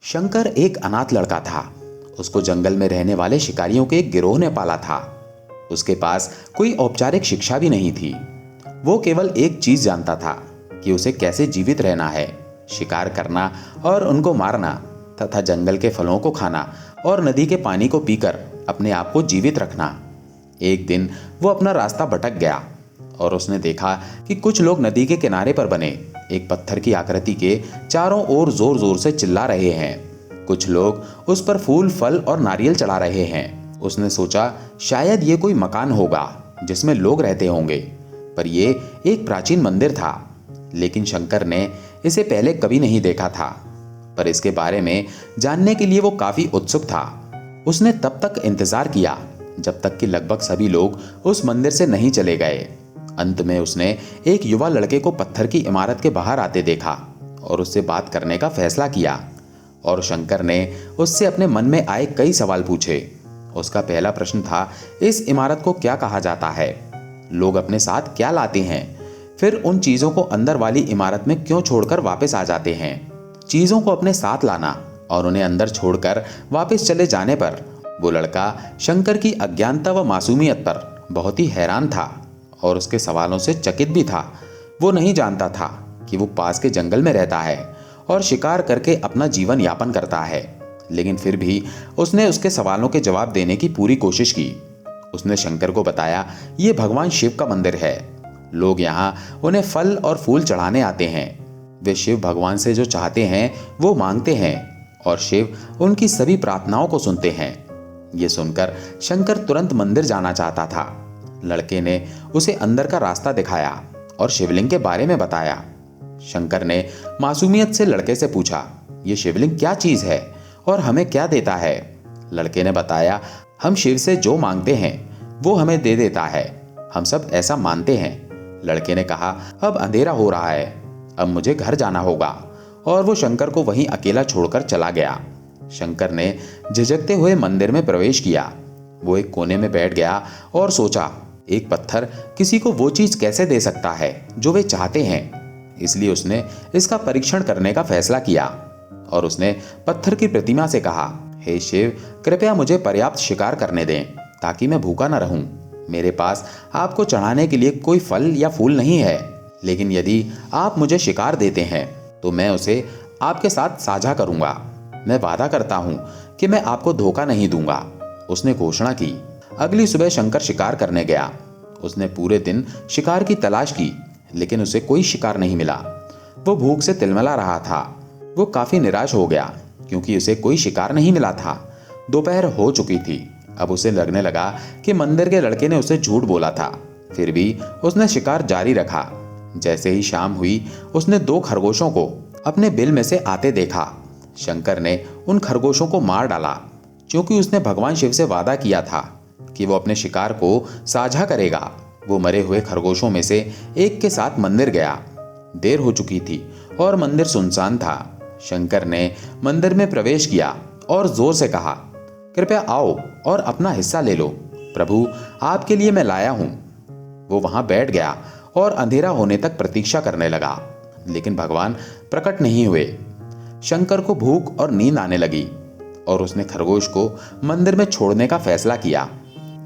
शंकर एक अनाथ लड़का था। उसको जंगल में रहने वाले शिकारियों के एक गिरोह ने पाला था। उसके पास कोई औपचारिक शिक्षा भी नहीं थी। वो केवल एक चीज जानता था कि उसे कैसे जीवित रहना है, शिकार करना और उनको मारना तथा जंगल के फलों को खाना और नदी के पानी को पीकर अपने आप को जीवित रखना। एक दिन वो अपना रास्ता भटक गया और उसने देखा कि कुछ लोग नदी के किनारे पर बने एक पत्थर की आकृति के चारों ओर जोर जोर से चिल्ला रहे हैं। कुछ लोग उस पर फूल, फल और नारियल चढ़ा रहे हैं। उसने सोचा शायद ये कोई मकान होगा जिसमें लोग रहते होंगे, पर ये एक प्राचीन मंदिर था। लेकिन शंकर ने इसे पहले कभी नहीं देखा था, पर इसके बारे में जानने के लिए वो काफी उत्सुक था। उसने तब तक इंतजार किया जब तक कि लगभग सभी लोग उस मंदिर से नहीं चले गए। अंत में उसने एक युवा लड़के को पत्थर की इमारत के बाहर आते देखा और उससे बात करने का फैसला किया। और शंकर ने उससे अपने मन में आए कई सवाल पूछे। उसका पहला प्रश्न था, इस इमारत को क्या कहा जाता है? लोग अपने साथ क्या लाते हैं? फिर उन चीजों को अंदर वाली इमारत में क्यों छोड़कर वापस आ जाते हैं? चीजों को अपने साथ लाना और उन्हें अंदर छोड़कर वापस चले जाने पर वो लड़का शंकर की अज्ञानता व मासूमियत पर बहुत ही हैरान था और उसके सवालों से चकित भी था। वो नहीं जानता था कि वो पास के जंगल में रहता है और शिकार करके अपना जीवन यापन करता है, लेकिन फिर भी उसने उसके सवालों के जवाब देने की पूरी कोशिश की। उसने शंकर को बताया, ये भगवान शिव का मंदिर है। लोग यहाँ उन्हें फल और फूल चढ़ाने आते हैं। वे शिव भगवान से जो चाहते हैं वो मांगते हैं और शिव उनकी सभी प्रार्थनाओं को सुनते हैं। ये सुनकर शंकर तुरंत मंदिर जाना चाहता था। लड़के ने उसे अंदर का रास्ता दिखाया और शिवलिंग के बारे में बताया। शंकर ने मासूमियत से लड़के से पूछा, ये शिवलिंग क्या चीज है और हमें क्या देता है? लड़के ने बताया, हम शिव से जो मांगते हैं वो हमें दे देता है। हम सब ऐसा मानते हैं। लड़के ने कहा, अब अंधेरा हो रहा है, अब मुझे घर जाना होगा। और वो शंकर को वहीं अकेला छोड़कर चला गया। शंकर ने झिझकते हुए मंदिर में प्रवेश किया। वो एक कोने में बैठ गया और सोचा, एक पत्थर किसी को वो चीज कैसे दे सकता है जो वे चाहते हैं? इसलिए उसने इसका परीक्षण करने का फैसला किया और उसने पत्थर की प्रतिमा से कहा, हे शिव, कृपया मुझे पर्याप्त शिकार करने दें ताकि मैं भूखा न रहूं। मेरे पास आपको चढ़ाने के लिए कोई फल या फूल नहीं है, लेकिन यदि आप मुझे शिकार देते हैं तो मैं उसे आपके साथ साझा करूंगा। मैं वादा करता हूं कि मैं आपको धोखा नहीं दूंगा, उसने घोषणा की। अगली सुबह शंकर शिकार करने गया। उसने पूरे दिन शिकार की तलाश की, लेकिन उसे कोई शिकार नहीं मिला। वो भूख से तिलमिला रहा था। वो काफी निराश हो गया क्योंकि उसे कोई शिकार नहीं मिला था। दोपहर हो चुकी थी। अब उसे लगने लगा कि मंदिर के लड़के ने उसे झूठ बोला था। फिर भी उसने शिकार जारी रखा। जैसे ही शाम हुई, उसने 2 खरगोशों को अपने बिल में से आते देखा। शंकर ने उन खरगोशों को मार डाला क्योंकि उसने भगवान शिव से वादा किया था कि वो अपने शिकार को साझा करेगा। वो मरे हुए खरगोशों में से एक के साथ मंदिर गया। देर हो चुकी थी और मंदिर सुनसान था। शंकर ने मंदिर में प्रवेश किया और जोर से कहा, कृपया आओ और अपना हिस्सा ले लो। प्रभु, आपके लिए मैं लाया हूं। वो वहां बैठ गया और अंधेरा होने तक प्रतीक्षा करने लगा, लेकिन भगवान प्रकट नहीं हुए। शंकर को भूख और नींद आने लगी और उसने खरगोश को मंदिर में छोड़ने का फैसला किया।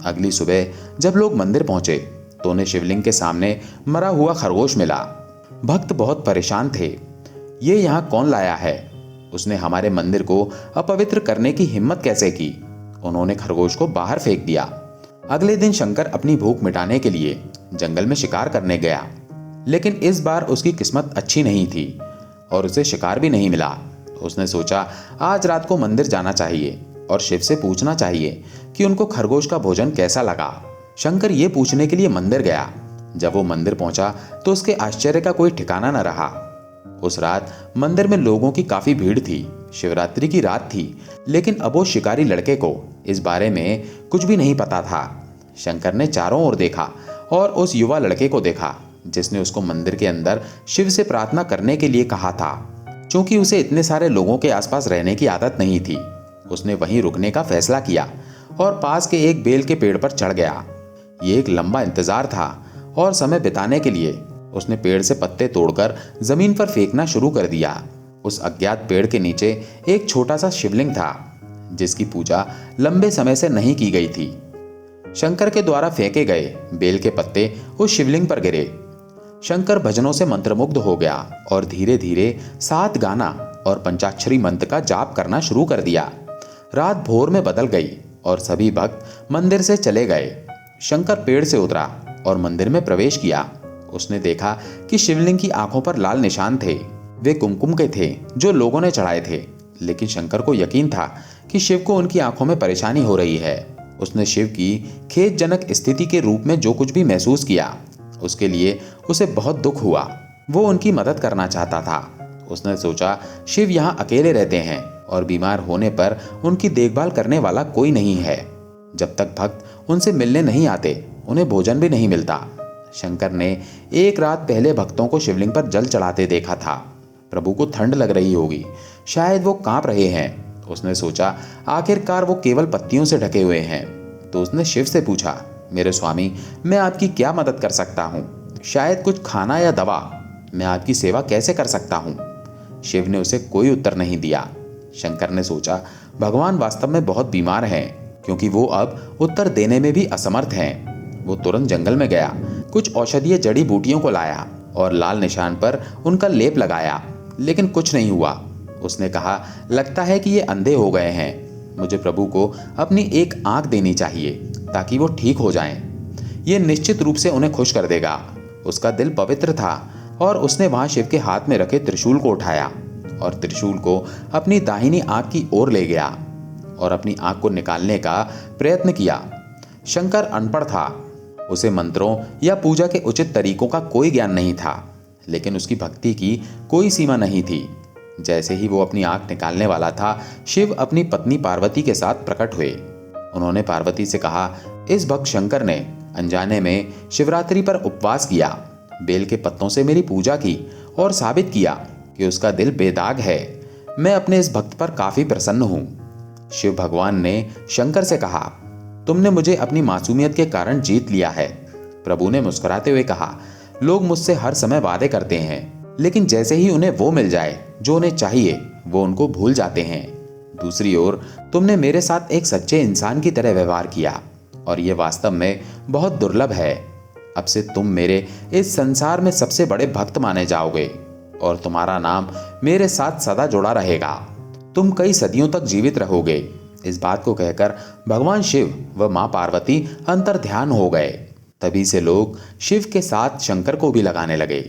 अगली सुबह जब लोग मंदिर पहुंचे तो उन्हें शिवलिंग के सामने मरा हुआ खरगोश मिला। भक्त बहुत परेशान थे। ये यहाँ कौन लाया है? उसने हमारे मंदिर को अपवित्र करने की हिम्मत कैसे की? उन्होंने खरगोश को बाहर फेंक दिया। अगले दिन शंकर अपनी भूख मिटाने के लिए जंगल में शिकार करने गया, लेकिन इस बार उसकी किस्मत अच्छी नहीं थी और उसे शिकार भी नहीं मिला। उसने सोचा, आज रात को मंदिर जाना चाहिए और शिव से पूछना चाहिए कि उनको खरगोश का भोजन कैसा लगा। शंकर ये पूछने के लिए मंदिर गया। जब वो मंदिर पहुंचा तो उसके आश्चर्य का कोई ठिकाना न रहा। उस रात मंदिर में लोगों की काफी भीड़ थी। शिवरात्रि की रात थी, लेकिन अब वो शिकारी लड़के को इस बारे में कुछ भी नहीं पता था। शंकर ने चारों ओर देखा और उस युवा लड़के को देखा जिसने उसको मंदिर के अंदर शिव से प्रार्थना करने के लिए कहा था। क्योंकि उसे इतने सारे लोगों के आसपास रहने की आदत नहीं थी, उसने वहीं रुकने का फैसला किया और पास के एक बेल के पेड़ पर चढ़ गया। ये एक लंबा इंतजार था और समय बिताने के लिए उसने पेड़ से पत्ते तोड़कर जमीन पर फेंकना शुरू कर दिया उस अज्ञात पेड़ के नीचे एक छोटा सा शिवलिंग था जिसकी पूजा लंबे समय से नहीं की गई थी। शंकर के द्वारा फेंके गए बेल के पत्ते उस शिवलिंग पर गिरे। शंकर भजनों से मंत्रमुग्ध हो गया और धीरे धीरे 7 गाना और पंचाक्षरी मंत्र का जाप करना शुरू कर दिया। रात भोर में बदल गई और सभी भक्त मंदिर से चले गए। शंकर पेड़ से उतरा और मंदिर में प्रवेश किया। उसने देखा कि शिवलिंग की आंखों पर लाल निशान थे। वे कुमकुम के थे जो लोगों ने चढ़ाए थे, लेकिन शंकर को यकीन था कि शिव को उनकी आंखों में परेशानी हो रही है। उसने शिव की खेदजनक स्थिति के रूप में जो कुछ भी महसूस किया, उसके लिए उसे बहुत दुख हुआ। वो उनकी मदद करना चाहता था। उसने सोचा शिव यहाँ अकेले रहते हैं और बीमार होने पर उनकी देखभाल करने वाला कोई नहीं है। जब तक भक्त उनसे मिलने नहीं आते, उन्हें भोजन भी नहीं मिलता। शंकर ने एक रात पहले भक्तों को शिवलिंग पर जल चढ़ाते देखा था। प्रभु को ठंड लग रही होगी, शायद वो कांप रहे हैं। उसने सोचा आखिरकार वो केवल पत्तियों से ढके हुए हैं। तो उसने शिव से पूछा, मेरे स्वामी, मैं आपकी क्या मदद कर सकता हूँ? शायद कुछ खाना या दवा। मैं आपकी सेवा कैसे कर सकता हूँ? शिव ने उसे कोई उत्तर नहीं दिया। शंकर ने सोचा भगवान वास्तव में बहुत बीमार हैं, क्योंकि वो अब उत्तर देने में भी असमर्थ हैं। वो तुरंत जंगल में गया, कुछ औषधीय जड़ी बूटियों को लाया और लाल निशान पर उनका लेप लगाया, लेकिन कुछ नहीं हुआ। उसने कहा, लगता है कि ये अंधे हो गए हैं। मुझे प्रभु को अपनी एक आंख देनी चाहिए ताकि वो ठीक हो जाएं। ये निश्चित रूप से उन्हें खुश कर देगा। उसका दिल पवित्र था और उसने वहां शिव के हाथ में रखे त्रिशूल को उठाया और त्रिशूल को अपनी दाहिनी आंख की ओर ले गया और अपनी आंख को निकालने का प्रयत्न किया। शंकर अनपढ़ था। उसे मंत्रों या पूजा के उचित तरीकों का कोई ज्ञान नहीं था, लेकिन उसकी भक्ति की कोई सीमा नहीं थी। जैसे ही वो अपनी आंख निकालने वाला था, शिव अपनी पत्नी पार्वती के साथ प्रकट हुए। उन्होंने पार्वती से कहा, इस भक्त शंकर ने अनजाने में शिवरात्रि पर उपवास किया, बेल के पत्तों से मेरी पूजा की और साबित किया कि उसका दिल बेदाग है। मैं अपने इस भक्त पर काफी प्रसन्न हूँ। शिव भगवान ने शंकर से कहा, तुमने मुझे अपनी मासूमियत के कारण जीत लिया है। प्रभु ने मुस्कुराते हुए कहा, लोग मुझसे हर समय वादे करते हैं, लेकिन जैसे ही उन्हें वो मिल जाए जो उन्हें चाहिए, वो उनको भूल जाते हैं। दूसरी ओर तुमने मेरे साथ एक सच्चे इंसान की तरह व्यवहार किया और ये वास्तव में बहुत दुर्लभ है। अब से तुम मेरे इस संसार में सबसे बड़े भक्त माने जाओगे और तुम्हारा नाम मेरे साथ सदा जुड़ा रहेगा। तुम कई सदियों तक जीवित रहोगे। इस बात को कहकर भगवान शिव व मां पार्वती अंतर्ध्यान हो गए। तभी से लोग शिव के साथ शंकर को भी लगाने लगे।